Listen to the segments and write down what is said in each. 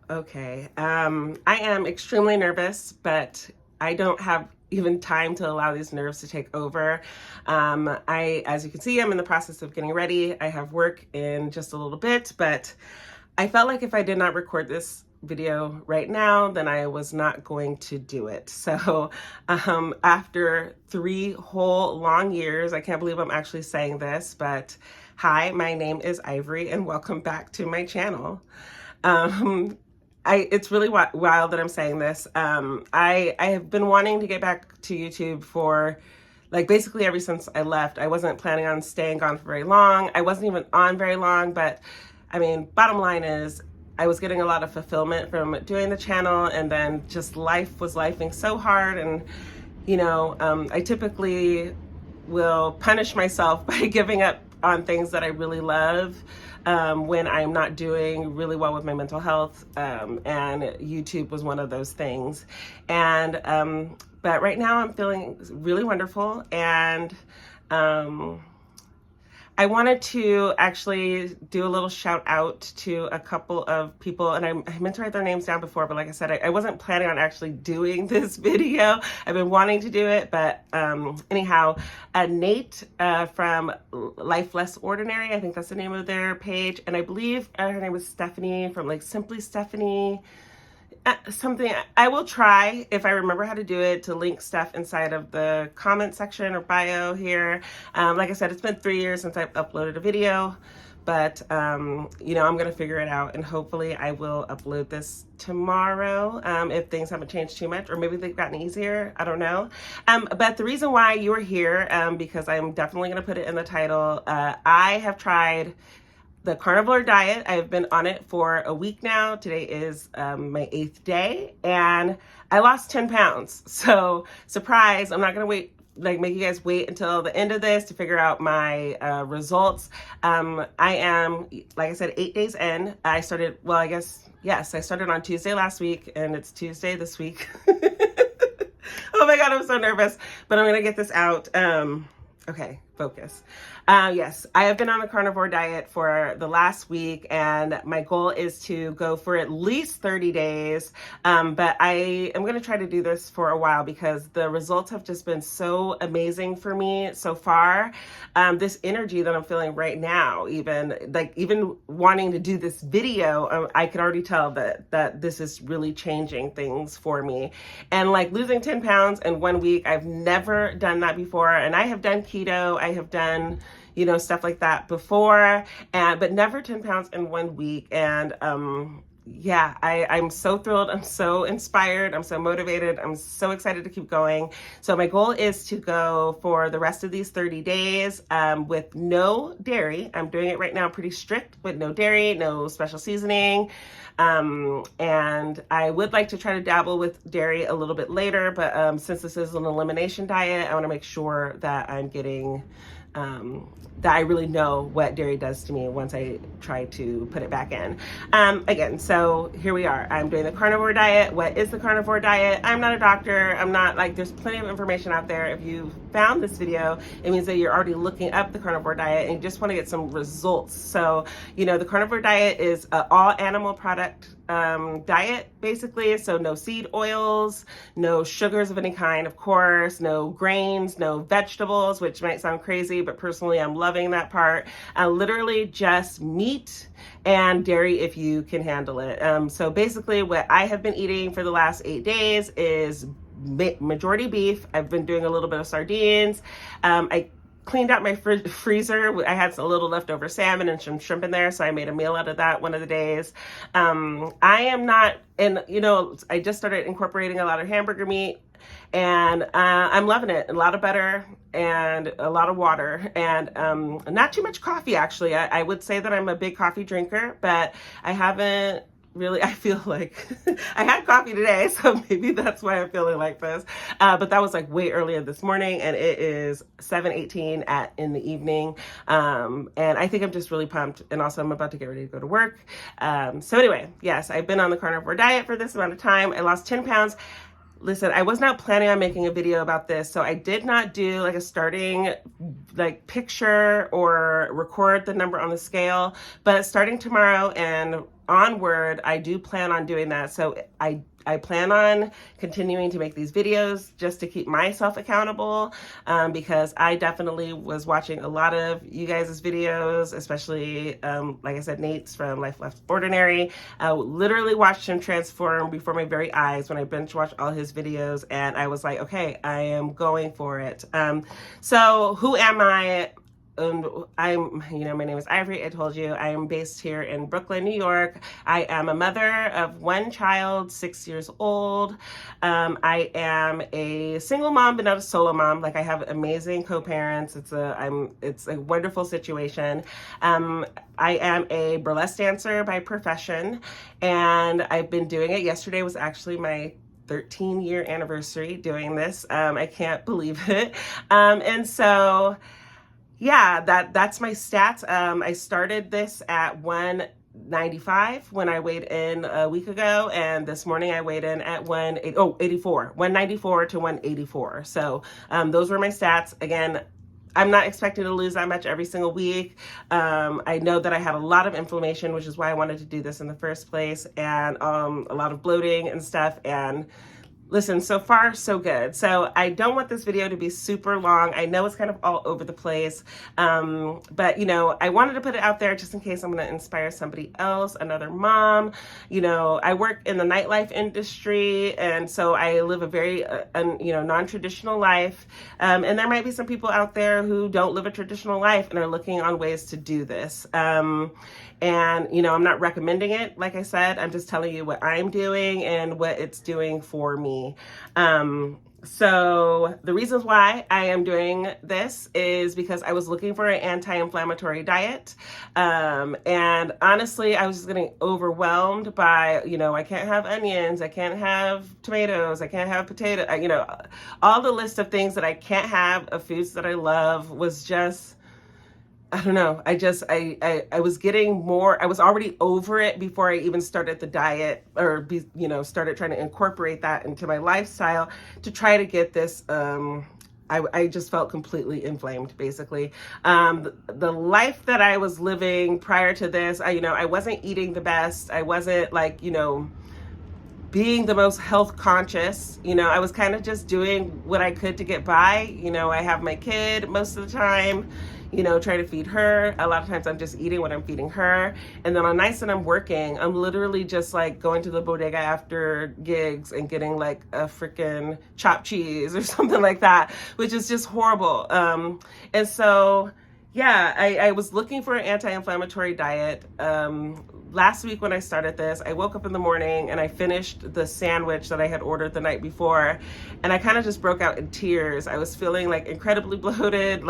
Okay. I am extremely nervous, but I don't have even time to allow these nerves to take over. As you can see, I'm in the process of getting ready. I have work in just a little bit, but I felt like if I did not record this video right now, then I was not going to do it. So after 3 whole long years, I can't believe I'm actually saying this, but hi, my name is Ivory and welcome back to my channel. Um, it's really wild that I'm saying this. I have been wanting to get back to YouTube for like basically ever since I left. I wasn't planning on staying gone for very long. I wasn't even on very long, but I mean, bottom line is I was getting a lot of fulfillment from doing the channel, and then just life was lifing so hard. And I typically will punish myself by giving up on things that I really love when I'm not doing really well with my mental health. And YouTube was one of those things. And but right now I'm feeling really wonderful, and I wanted to actually do a little shout out to a couple of people, and I meant to write their names down before, but like I said, I wasn't planning on actually doing this video. I've been wanting to do it, but anyhow, Nate from Life Less Ordinary, I think that's the name of their page, and I believe her name was Stephanie from like Simply Stephanie. Something I will try, if I remember how to do it, to link stuff inside of the comment section or bio here. Like I said, it's been 3 years since I've uploaded a video, but I'm gonna figure it out, and hopefully I will upload this tomorrow if things haven't changed too much, or maybe they've gotten easier. I don't know. But the reason why you're here, because I'm definitely gonna put it in the title, I have tried the Carnivore Diet. I've been on it for a week now. Today is my 8th day, and I lost 10 pounds. So surprise, I'm not gonna make you guys wait until the end of this to figure out my results. I am, like I said, 8 days in. I started on Tuesday last week, and it's Tuesday this week. Oh my God, I'm so nervous, but I'm gonna get this out. Okay, focus. Yes, I have been on the carnivore diet for the last week, and my goal is to go for at least 30 days. But I am going to try to do this for a while because the results have just been so amazing for me so far. This energy that I'm feeling right now, even wanting to do this video, I can already tell that this is really changing things for me. And like losing 10 pounds in 1 week, I've never done that before. And I have done keto, I have done stuff like that before, but never 10 pounds in 1 week. And yeah, I'm so thrilled. I'm so inspired. I'm so motivated. I'm so excited to keep going. So my goal is to go for the rest of these 30 days with no dairy. I'm doing it right now pretty strict, with no dairy, no special seasoning. And I would like to try to dabble with dairy a little bit later, but since this is an elimination diet, I want to make sure that I'm getting that I really know what dairy does to me once I try to put it back in. Again, so here we are. I'm doing the carnivore diet. What is the carnivore diet? I'm not a doctor. I'm not there's plenty of information out there. If you found this video, it means that you're already looking up the carnivore diet and you just want to get some results. So, the carnivore diet is an all animal product diet, basically. So no seed oils, no sugars of any kind, of course, no grains, no vegetables, which might sound crazy, but personally I'm loving that part. Literally just meat and dairy if you can handle it. So basically what I have been eating for the last 8 days is majority beef. I've been doing a little bit of sardines. I cleaned out my freezer. I had a little leftover salmon and some shrimp in there, so I made a meal out of that one of the days. I am not, and I just started incorporating a lot of hamburger meat, and I'm loving it. A lot of butter and a lot of water, and not too much coffee, actually. I would say that I'm a big coffee drinker, but I haven't really, I feel like I had coffee today, so maybe that's why I'm feeling like this. But that was like way earlier this morning, and it is 7:18 in the evening. And I think I'm just really pumped. And also I'm about to get ready to go to work. So anyway, yes, I've been on the carnivore diet for this amount of time. I lost 10 pounds. Listen, I was not planning on making a video about this, so I did not do like a starting picture or record the number on the scale, but starting tomorrow and onward, I do plan on doing that. So I plan on continuing to make these videos just to keep myself accountable, because I definitely was watching a lot of you guys' videos, especially, like I said, Nate's from Life Left Ordinary. I literally watched him transform before my very eyes when I binge watched all his videos, and I was like, okay, I am going for it. So who am I? My name is Ivory. I told you I am based here in Brooklyn, New York. I am a mother of one child, 6 years old. I am a single mom, but not a solo mom. Like, I have amazing co-parents. It's a wonderful situation. I am a burlesque dancer by profession, and I've been doing it. Yesterday was actually my 13-year anniversary doing this. I can't believe it. And so, yeah, that's my stats. I started this at 195 when I weighed in a week ago, and this morning I weighed in at 194 to 184. So those were my stats. Again, I'm not expecting to lose that much every single week. I know that I had a lot of inflammation, which is why I wanted to do this in the first place, and a lot of bloating and stuff. And listen, so far, so good. So I don't want this video to be super long. I know it's kind of all over the place, but, you know, I wanted to put it out there just in case I'm going to inspire somebody else, another mom. You know, I work in the nightlife industry, and so I live a very, non-traditional life. And there might be some people out there who don't live a traditional life and are looking on ways to do this. And, you know, I'm not recommending it. Like I said, I'm just telling you what I'm doing and what it's doing for me. So the reasons why I am doing this is because I was looking for an anti-inflammatory diet. And honestly, I was just getting overwhelmed by, you know, I can't have onions, I can't have tomatoes, I can't have potato, all the list of things that I can't have of foods that I love was just, I don't know. I was getting more, I was already over it before I even started the diet or, started trying to incorporate that into my lifestyle to try to get this, I just felt completely inflamed, basically. The life that I was living prior to this, I wasn't eating the best. I wasn't being the most health conscious. I was kind of just doing what I could to get by. I have my kid most of the time, try to feed her. A lot of times I'm just eating what I'm feeding her. And then on nights that I'm working, I'm literally just going to the bodega after gigs and getting a freaking chopped cheese or something like that, which is just horrible. And so, yeah, I was looking for an anti-inflammatory diet. Last week when I started this, I woke up in the morning and I finished the sandwich that I had ordered the night before. And I kind of just broke out in tears. I was feeling incredibly bloated,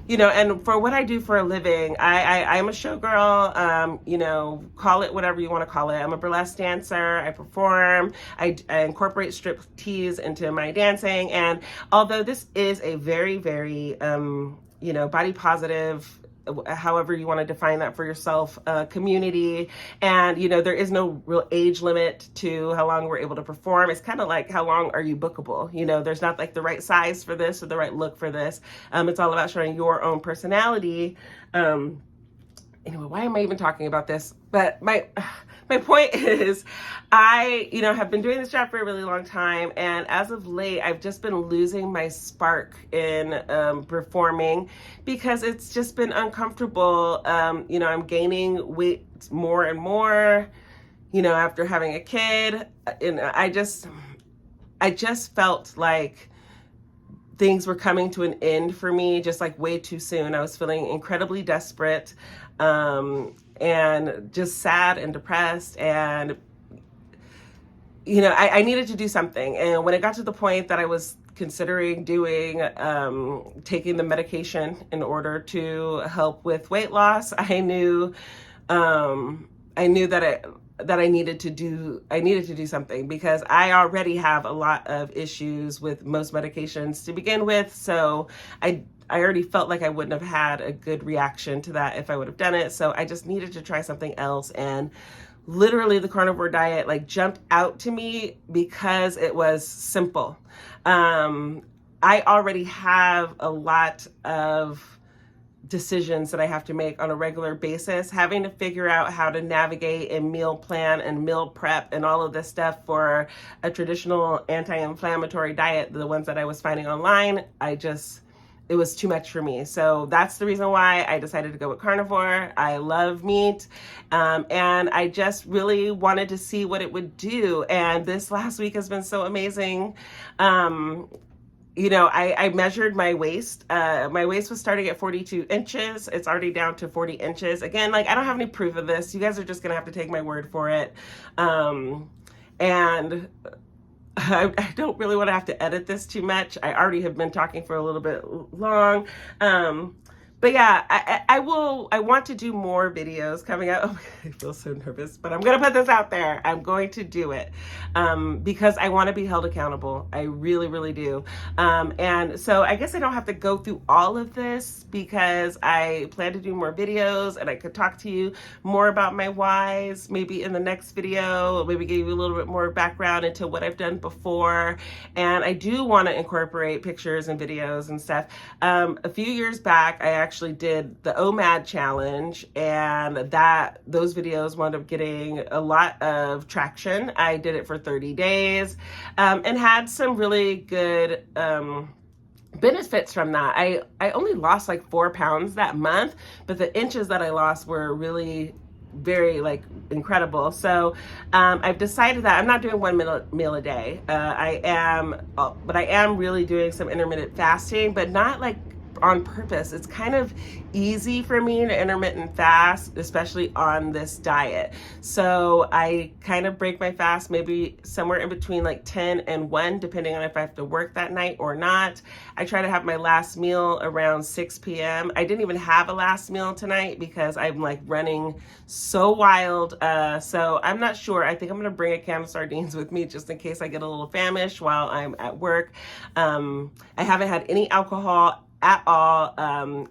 and for what I do for a living, I'm a showgirl, call it whatever you want to call it. I'm a burlesque dancer. I perform. I incorporate striptease into my dancing. And although this is a very, very, body positive, however you want to define that for yourself, community. And, there is no real age limit to how long we're able to perform. It's kind of like, how long are you bookable? There's not the right size for this or the right look for this. It's all about showing your own personality. Anyway, why am I even talking about this? But my point is, I, have been doing this job for a really long time. And as of late, I've just been losing my spark in performing because it's just been uncomfortable. I'm gaining weight more and more, after having a kid. And I just felt like things were coming to an end for me, just way too soon. I was feeling incredibly desperate, and just sad and depressed. And, I needed to do something. And when it got to the point that I was considering taking the medication in order to help with weight loss, I knew that I needed to do something, because I already have a lot of issues with most medications to begin with. So I already felt like I wouldn't have had a good reaction to that if I would have done it. So I just needed to try something else. And literally the carnivore diet jumped out to me because it was simple. I already have a lot of decisions that I have to make on a regular basis, having to figure out how to navigate and meal plan and meal prep and all of this stuff for a traditional anti-inflammatory diet, the ones that I was finding online, it was too much for me. So that's the reason why I decided to go with carnivore. I love meat, and I just really wanted to see what it would do. And this last week has been so amazing. I measured my waist. My waist was starting at 42 inches. It's already down to 40 inches. Again, like, I don't have any proof of this. You guys are just going to have to take my word for it. And I don't really want to have to edit this too much. I already have been talking for a little bit long. But yeah, I want to do more videos coming out. Oh, I feel so nervous, but I'm going to put this out there. I'm going to do it because I want to be held accountable. I really, really do. And so I guess I don't have to go through all of this because I plan to do more videos, and I could talk to you more about my whys, maybe in the next video, maybe give you a little bit more background into what I've done before. And I do want to incorporate pictures and videos and stuff. A few years back, I actually did the OMAD challenge, and those videos wound up getting a lot of traction. I did it for 30 days and had some really good benefits from that. I only lost like 4 pounds that month, but the inches that I lost were really very incredible. So I've decided that I'm not doing one meal a day. But I am really doing some intermittent fasting, but not like on purpose. It's kind of easy for me to intermittent fast, especially on this diet. So I kind of break my fast maybe somewhere in between like 10 and 1, depending on if I have to work that night or not. I try to have my last meal around 6 p.m. I didn't even have a last meal tonight because I'm like running so wild. So I'm not sure. I think I'm going to bring a can of sardines with me just in case I get a little famished while I'm at work. I haven't had any alcohol at all,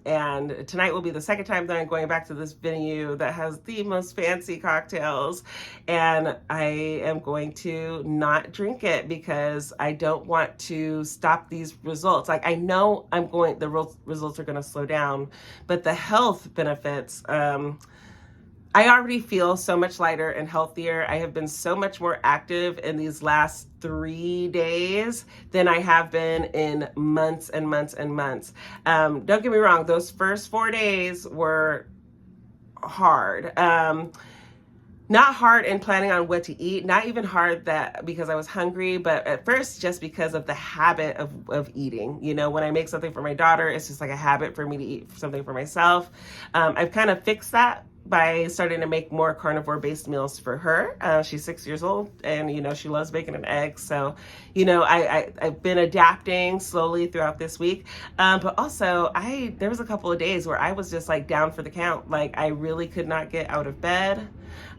and tonight will be the second time that I'm going back to this venue that has the most fancy cocktails, and I am going to not drink it because I don't want to stop these results. Like, I know the results are going to slow down, but the health benefits, I already feel so much lighter and healthier. I have been so much more active in these last 3 days than I have been in months and months and months. Don't get me wrong, those first 4 days were hard. Not hard in planning on what to eat, not even hard that because I was hungry, but at first just because of the habit of eating. You know, when I make something for my daughter, it's just like a habit for me to eat something for myself. I've kind of fixed that by starting to make more carnivore-based meals for her. She's 6 years old, and, you know, she loves bacon and eggs. So, you know, I've been adapting slowly throughout this week. But also, there was a couple of days where I was just, like, down for the count. Like, I really could not get out of bed.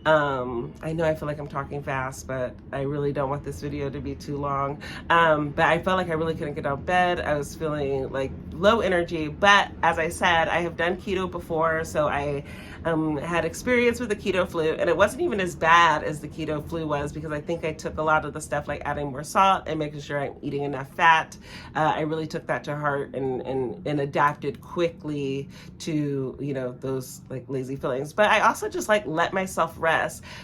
I know I feel like I'm talking fast, but I really don't want this video to be too long. But I felt like I really couldn't get out of bed. I was feeling like low energy, but as I said, I have done keto before, so I had experience with the keto flu, and it wasn't even as bad as the keto flu was because I think I took a lot of the stuff like adding more salt and making sure I'm eating enough fat. I really took that to heart and adapted quickly to, you know, those like lazy feelings. But I also just like let myself rest.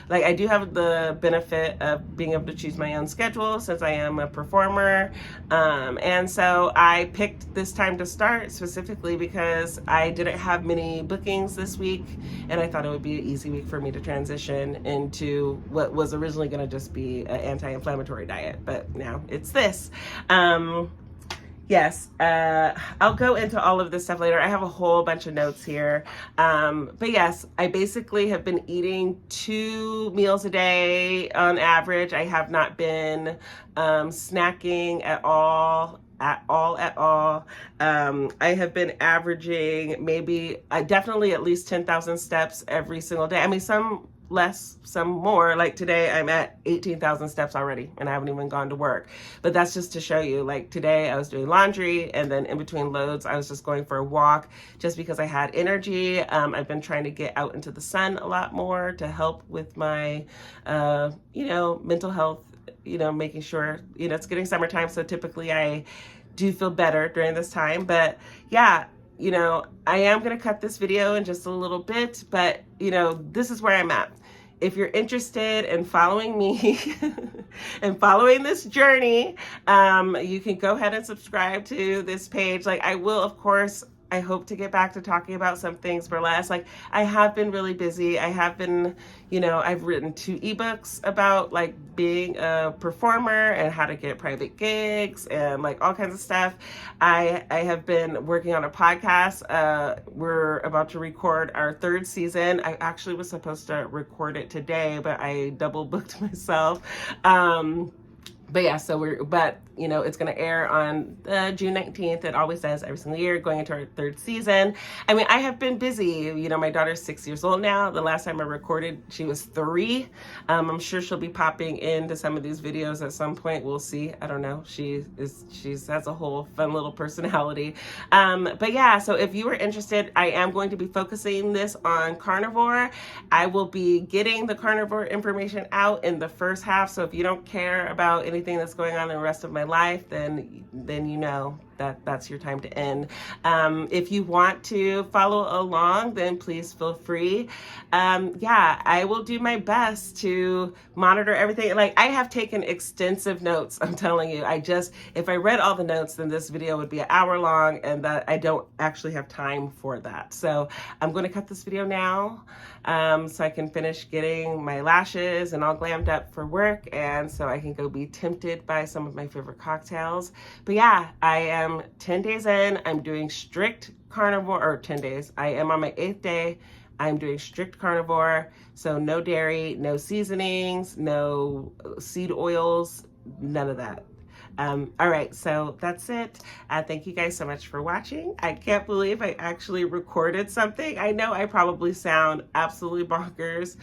Like, I do have the benefit of being able to choose my own schedule since I am a performer. And so I picked this time to start specifically because I didn't have many bookings this week, and I thought it would be an easy week for me to transition into what was originally going to just be an anti-inflammatory diet, but now it's this. Yes, I'll go into all of this stuff later. I have a whole bunch of notes here. But yes, I basically have been eating 2 meals a day on average. I have not been snacking at all. I have been averaging definitely at least 10,000 steps every single day. I mean, some less, some more. Like today I'm at 18,000 steps already and I haven't even gone to work. But that's just to show you, like today I was doing laundry, and then in between loads I was just going for a walk just because I had energy. I've been trying to get out into the sun a lot more to help with my, mental health, making sure, it's getting summertime. So typically I do feel better during this time. But yeah, you know, I am going to cut this video in just a little bit, but, you know, this is where I'm at. If you're interested in following me and following this journey, you can go ahead and subscribe to this page. Like, I will, of course, I hope to get back to talking about some things burlesque. Like, I have been really busy. I have been, you know, I've written 2 ebooks about like being a performer and how to get private gigs and like all kinds of stuff. I have been working on a podcast. We're about to record our 3rd season. I actually was supposed to record it today, but I double booked myself. But yeah, but you know, it's going to air on June 19th. It always does every single year, going into our 3rd season. I mean, I have been busy. You know, my daughter's 6 years old now. The last time I recorded, she was 3. I'm sure she'll be popping into some of these videos at some point. We'll see. I don't know. She has a whole fun little personality. But yeah, so if you are interested, I am going to be focusing this on carnivore. I will be getting the carnivore information out in the first half. So if you don't care about anything that's going on in the rest of my life, then you know that's your time to end. If you want to follow along, then please feel free. Yeah, I will do my best to monitor everything. Like, I have taken extensive notes. I'm telling you, if I read all the notes, then this video would be an hour long, and that I don't actually have time for that. So I'm going to cut this video now, so I can finish getting my lashes and all glammed up for work, and so I can go be tempted by some of my favorite cocktails. But yeah, I am 10 days in. I'm doing strict carnivore, or 10 days. I am on my 8th day. I'm doing strict carnivore. So no dairy, no seasonings, no seed oils, none of that. All right, so that's it. Thank you guys so much for watching. I can't believe I actually recorded something. I know I probably sound absolutely bonkers.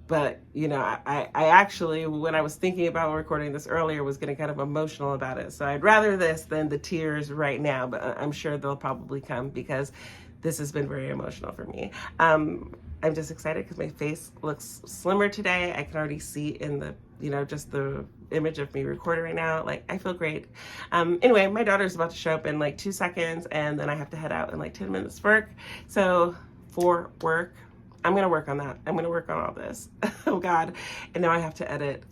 But, you know, I actually, when I was thinking about recording this earlier, was getting kind of emotional about it. So I'd rather this than the tears right now, but I'm sure they'll probably come because this has been very emotional for me. I'm just excited because my face looks slimmer today. I can already see in the, you know, just the image of me recording right now. Like, I feel great. Anyway, my daughter's about to show up in like 2 seconds, and then I have to head out in like 10 minutes for work. I'm going to work on that. I'm going to work on all this. Oh God. And now I have to edit.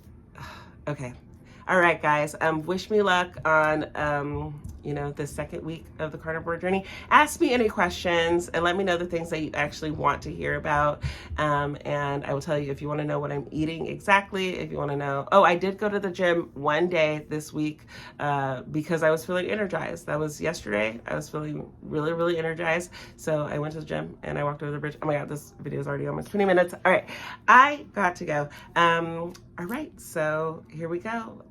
Okay. All right, guys. Wish me luck on, you know, the 2nd week of the carnivore journey. Ask me any questions and let me know the things that you actually want to hear about. And I will tell you if you want to know what I'm eating exactly, if you want to know. Oh, I did go to the gym one day this week because I was feeling energized. That was yesterday. I was feeling really, really energized. So I went to the gym and I walked over the bridge. Oh my God, this video is already almost 20 minutes. All right, I got to go. All right, so here we go.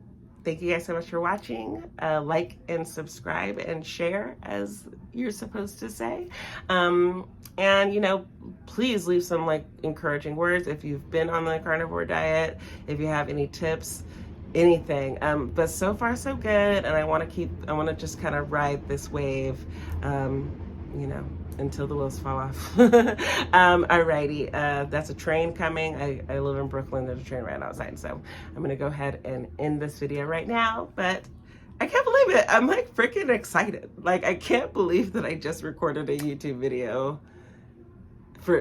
Thank you guys so much for watching. Like and subscribe and share, as you're supposed to say. And, you know, please leave some like encouraging words if you've been on the carnivore diet, if you have any tips, anything. But so far so good. And I want to just kind of ride this wave, you know, until the wheels fall off. Alrighty, that's a train coming. I live in Brooklyn. There's a train right outside. So I'm going to go ahead and end this video right now. But I can't believe it. I'm like freaking excited. Like, I can't believe that I just recorded a YouTube video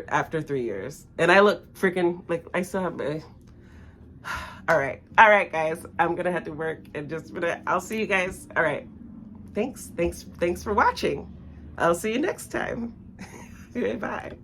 after 3 years. And I look freaking like I still have my... All right, guys. I'm going to head to work in just a minute. I'll see you guys. All right. Thanks for watching. I'll see you next time. Bye.